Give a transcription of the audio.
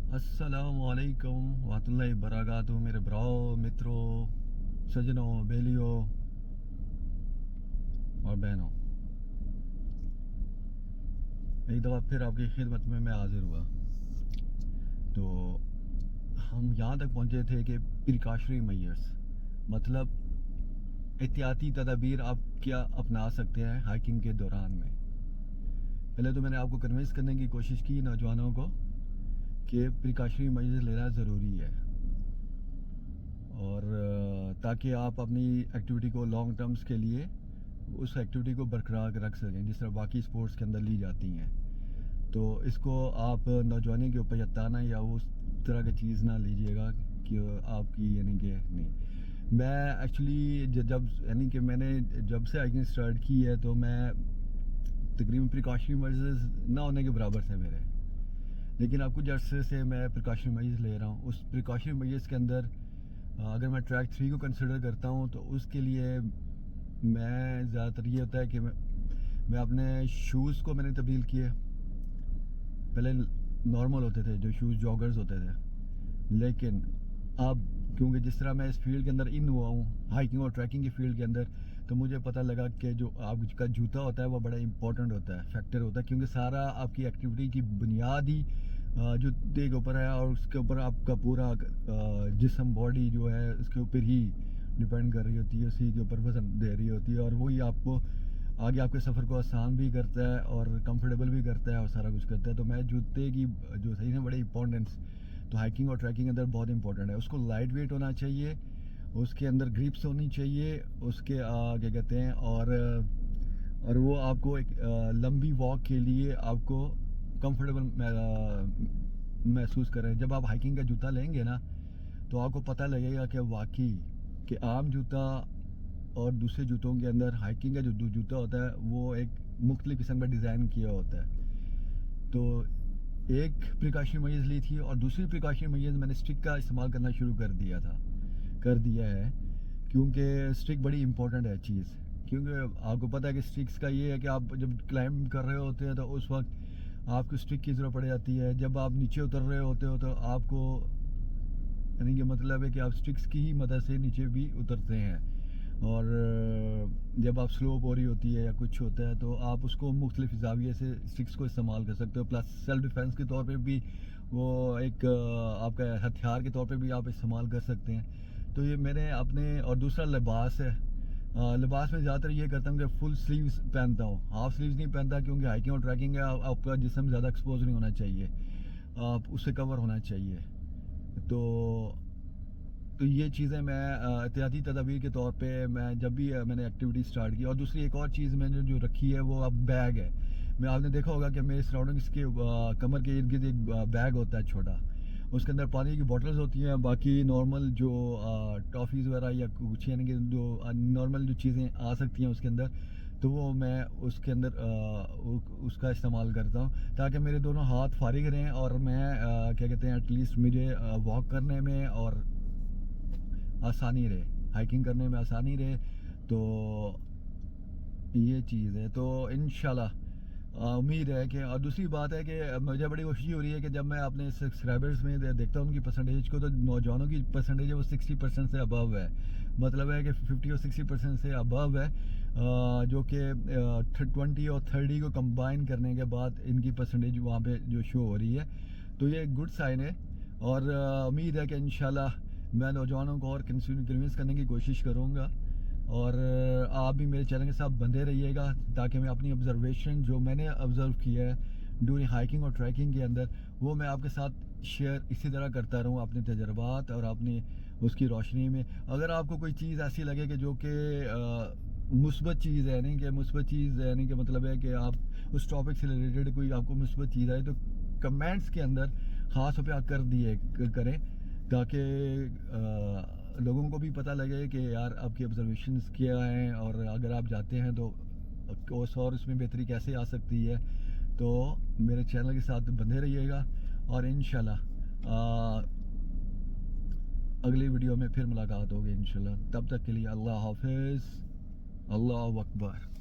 अस्सलाम वालेकुम वरहमतुल्लाहि वबरकातुहू मेरे ब्राओ मित्रों सजनों बेलियों और बहनों, एक दफ़ा फिर आपकी खिदमत में मैं हाजिर हुआ। तो हम यहाँ तक पहुँचे थे कि प्रिकॉशनरी मेजर्स मतलब एहतियाती तदाबीर आप क्या अपना सकते हैं हाइकिंग के दौरान में। पहले तो मैंने आपको कन्विंस करने की कोशिश की नौजवानों को कि प्रिकॉशनरी मेजर्स लेना ज़रूरी है, और ताकि आप अपनी एक्टिविटी को लॉन्ग टर्म्स के लिए उस एक्टिविटी को बरकरार रख सकें जिस तरह बाकी स्पोर्ट्स के अंदर ली जाती हैं। तो इसको आप नौजवानी के ऊपर जताना या उस तरह की चीज़ ना लीजिएगा कि आपकी यानी कि नहीं। मैं एक्चुअली जब यानी कि मैंने जब से हाइकिंग स्टार्ट की है तो मैं तकरीबन प्रिकॉशनरी मेजर्स ना होने के बराबर थे मेरे, लेकिन अब कुछ अर्से से मैं प्रिकॉशनरी मेजर्स ले रहा हूँ। उस प्रिकॉशनरी मेजर्स के अंदर अगर मैं ट्रैक 3 को कंसिडर करता हूँ तो उसके लिए मैं ज़्यादातर ये होता है कि मैं अपने शूज़ को मैंने तब्दील किए। पहले नॉर्मल होते थे जो शूज़ जॉगर्स होते थे, लेकिन अब क्योंकि जिस तरह मैं इस फील्ड के अंदर इन हुआ हूँ हाइकिंग और ट्रैकिंग की फील्ड के अंदर, तो मुझे पता लगा कि जो आपका जूता होता है वो बड़ा इंपॉर्टेंट होता है, फैक्टर होता है, क्योंकि सारा आपकी एक्टिविटी की बुनियाद ही जूते के ऊपर है और उसके ऊपर आपका पूरा जिस्म बॉडी जो है उसके ऊपर ही डिपेंड कर रही होती है, उसी के ऊपर वजन दे रही होती है, और वही आपको आगे आपके सफ़र को आसान भी करता है और कंफर्टेबल भी करता है और सारा कुछ करता है। तो मैं जूते की जो सही है बड़ी इंपॉर्टेंस तो हाइकिंग और ट्रैकिंग के अंदर बहुत इंपॉर्टेंट है। उसको लाइट वेट होना चाहिए, उसके अंदर ग्रिप्स होनी चाहिए, उसके क्या कहते हैं, और वो आपको एक लंबी वॉक के लिए आपको कंफर्टेबल महसूस करें। जब आप हाइकिंग का जूता लेंगे ना तो आपको पता लगेगा कि वाकई कि आम जूता और दूसरे जूतों के अंदर हाइकिंग का जो जूता होता है वो एक मुख्तलिफ किस्म का डिज़ाइन किया होता है। तो एक प्रिकॉशनरी मेजर्स ली थी और दूसरी प्रिकॉशनरी मेजर्स मैंने स्टिक का इस्तेमाल करना शुरू कर दिया है, क्योंकि स्टिक बड़ी इंपॉर्टेंट है चीज़। क्योंकि आपको पता है कि स्टिक्स का ये है कि आप जब क्लाइंब कर रहे होते हैं तो उस वक्त आपको स्टिक की ज़रूरत पड़ जाती है। जब आप नीचे उतर रहे होते हो तो आपको यानी कि मतलब है कि आप स्टिक्स की ही मदद से नीचे भी उतरते हैं, और जब आप स्लोप हो रही होती है या कुछ होता है तो आप उसको मुख्तलिफ ज़ाविये से स्टिक्स को इस्तेमाल कर सकते हो। प्लस सेल्फ डिफेंस के तौर पे भी वो एक आपका हथियार के तौर पे भी आप इस्तेमाल कर सकते हैं। तो ये मैंने अपने, और दूसरा लिबास है। लिबास में ज़्यादातर ये करता हूँ कि फुल स्लीव्स पहनता हूँ, हाफ स्लीव्स नहीं पहनता, क्योंकि हाइकिंग और ट्रैकिंग है आपका जिस्म ज़्यादा एक्सपोज नहीं होना चाहिए, आप उससे कवर होना चाहिए। तो ये चीज़ें मैं एहतियाती तदाबीर के तौर पे मैं जब भी मैंने एक्टिविटी स्टार्ट की। और दूसरी एक और चीज़ मैंने जो रखी है वो अब बैग है। मैं आपने देखा होगा कि मेरे सराउंडिंग्स के कमर के इर्द गिर्द एक बैग होता है छोटा, उसके अंदर पानी की बॉटल्स होती हैं, बाकी नॉर्मल जो टॉफ़ीज़ वगैरह या कुछ यानी कि जो नॉर्मल जो चीज़ें आ सकती हैं उसके अंदर, तो वो मैं उसके अंदर उसका इस्तेमाल करता हूँ ताकि मेरे दोनों हाथ फारिग रहें और मैं क्या कहते हैं एटलीस्ट मुझे वॉक करने में और आसानी रहे, हाइकिंग करने में आसानी रहे। तो ये चीज़ है। तो इंशाल्लाह उम्मीद है कि, और दूसरी बात है कि मुझे बड़ी खुशी हो रही है कि जब मैं अपने सब्सक्राइबर्स में देखता हूँ उनकी परसेंटेज को, तो नौजवानों की परसेंटेज है वो 60% से अबव है। मतलब है कि 50 और 60% से अबव है, जो कि 20 और 30 को कंबाइन करने के बाद इनकी परसेंटेज वहाँ पे जो शो हो रही है। तो ये एक गुड साइन है, और उम्मीद है कि इंशाल्लाह मैं नौजवानों को और कन्विंस करने की कोशिश करूँगा, और आप भी मेरे चैनल के साथ बंधे रहिएगा ताकि मैं अपनी ऑब्जर्वेशन जो मैंने ऑब्ज़र्व किया है ड्यूरिंग हाइकिंग और ट्रैकिंग के अंदर वो मैं आपके साथ शेयर इसी तरह करता रहूँ अपने तजर्बात और अपनी उसकी रोशनी में। अगर आपको कोई चीज़ ऐसी लगे कि जो कि मुस्बत चीज़ है, नहीं कि मुस्बत चीज़ है, नहीं कि मतलब है कि आप उस टॉपिक से रिलेटेड कोई आपको मुस्बत चीज़ आए, तो कमेंट्स के अंदर ख़ास तौर पे करें ताकि लोगों को भी पता लगे कि यार आपकी ऑब्जर्वेशंस क्या हैं, और अगर आप जाते हैं तो और इसमें बेहतरी कैसे आ सकती है। तो मेरे चैनल के साथ बंधे रहिएगा, और इंशाल्लाह अगली वीडियो में फिर मुलाकात होगी इंशाल्लाह। तब तक के लिए अल्लाह हाफिज़, अल्लाह अकबर।